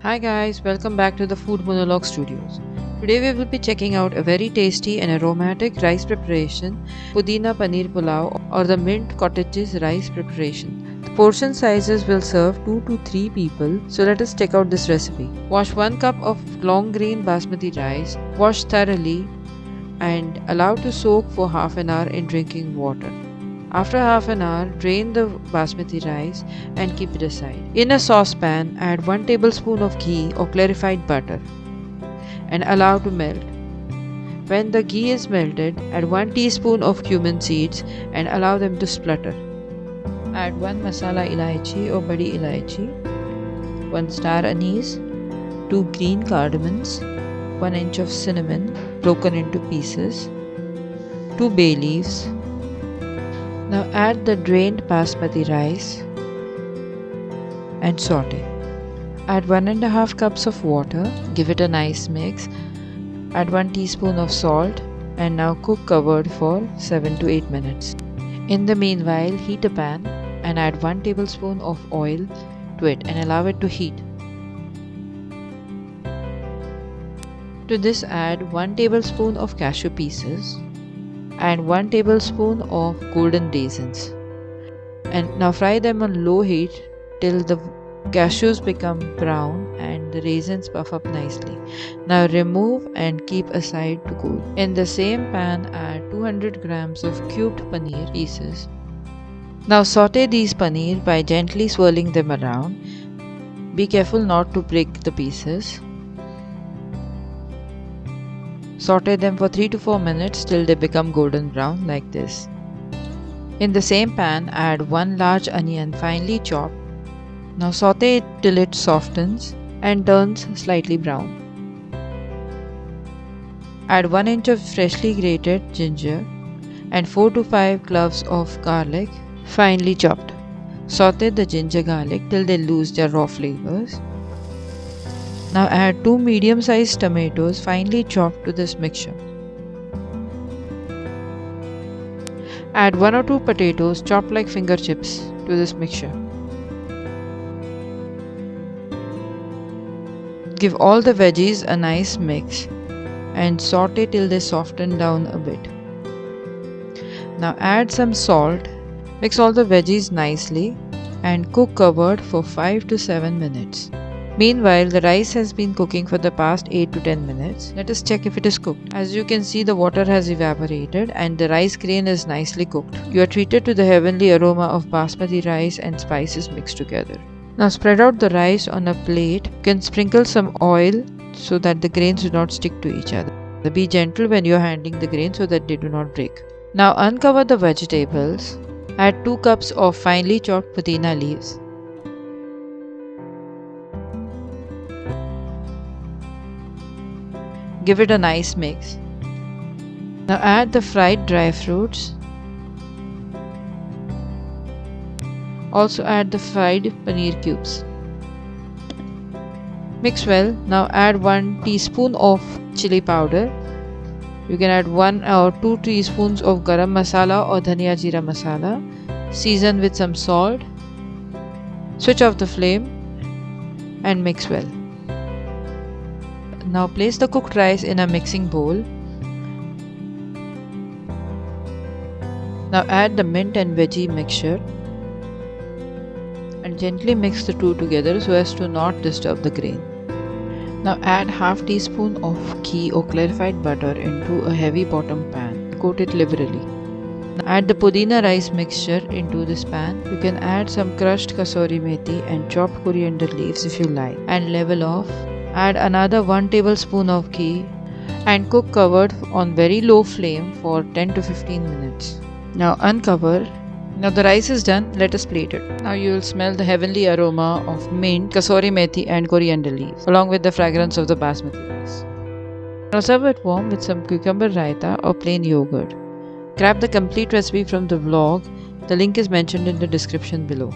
Hi guys, welcome back to the Food Monologue Studios. Today we will be checking out a very tasty and aromatic rice preparation, Pudina Paneer Pulao or the Mint Cottage's rice preparation. The portion sizes will serve 2 to 3 people, so let us check out this recipe. Wash 1 cup of long grain basmati rice, wash thoroughly and allow to soak for half an hour in drinking water. After half an hour, drain the basmati rice and keep it aside. In a saucepan, add 1 tablespoon of ghee or clarified butter and allow to melt. When the ghee is melted, add 1 teaspoon of cumin seeds and allow them to splutter. Add 1 masala ilaichi or badi ilaichi, 1 star anise, 2 green cardamoms, 1 inch of cinnamon broken into pieces, 2 bay leaves. Now add the drained basmati rice and saute. Add 1.5 cups of water, give it a nice mix. Add 1 teaspoon of salt and now cook covered for 7 to 8 minutes. In the meanwhile, heat a pan and add 1 tablespoon of oil to it and allow it to heat. To this add 1 tablespoon of cashew pieces and 1 tablespoon of golden raisins, and now fry them on low heat till the cashews become brown and the raisins puff up nicely. Now remove and keep aside to cool. In the same pan add 200 grams of cubed paneer pieces. Now saute these paneer by gently swirling them around. Be careful not to break the pieces. Saute them for 3 to 4 minutes till they become golden brown like this. In the same pan, add 1 large onion finely chopped. Now saute it till it softens and turns slightly brown. Add 1 inch of freshly grated ginger and 4 to 5 cloves of garlic finely chopped. Saute the ginger garlic till they lose their raw flavors. Now add 2 medium-sized tomatoes finely chopped to this mixture. Add 1 or 2 potatoes chopped like finger chips to this mixture. Give all the veggies a nice mix and saute till they soften down a bit. Now add some salt, mix all the veggies nicely and cook covered for 5 to 7 minutes. Meanwhile, the rice has been cooking for the past 8 to 10 minutes. Let us check if it is cooked. As you can see, the water has evaporated and the rice grain is nicely cooked. You are treated to the heavenly aroma of basmati rice and spices mixed together. Now spread out the rice on a plate. You can sprinkle some oil so that the grains do not stick to each other. Be gentle when you are handling the grains so that they do not break. Now uncover the vegetables. Add 2 cups of finely chopped pudina leaves. Give it a nice mix. Now add the fried dry fruits. Also add the fried paneer cubes. Mix well. Now add 1 teaspoon of chili powder. You can add 1 or 2 teaspoons of Garam Masala or Dhania Jeera Masala. Season with some salt. Switch off the flame and mix well. Now place the cooked rice in a mixing bowl. Now add the mint and veggie mixture and gently mix the two together so as to not disturb the grain. Now add half teaspoon of ghee or clarified butter into a heavy bottom pan. Coat it liberally. Now add the pudina rice mixture into this pan. You can add some crushed Kasuri Methi and chopped coriander leaves if you like and level off. Add another 1 tablespoon of ghee and cook covered on very low flame for 10 to 15 minutes. Now uncover. Now the rice is done, let us plate it. Now you will smell the heavenly aroma of mint, kasuri methi and coriander leaves along with the fragrance of the basmati rice. Now serve it warm with some cucumber raita or plain yogurt. Grab the complete recipe from the vlog. The link is mentioned in the description below.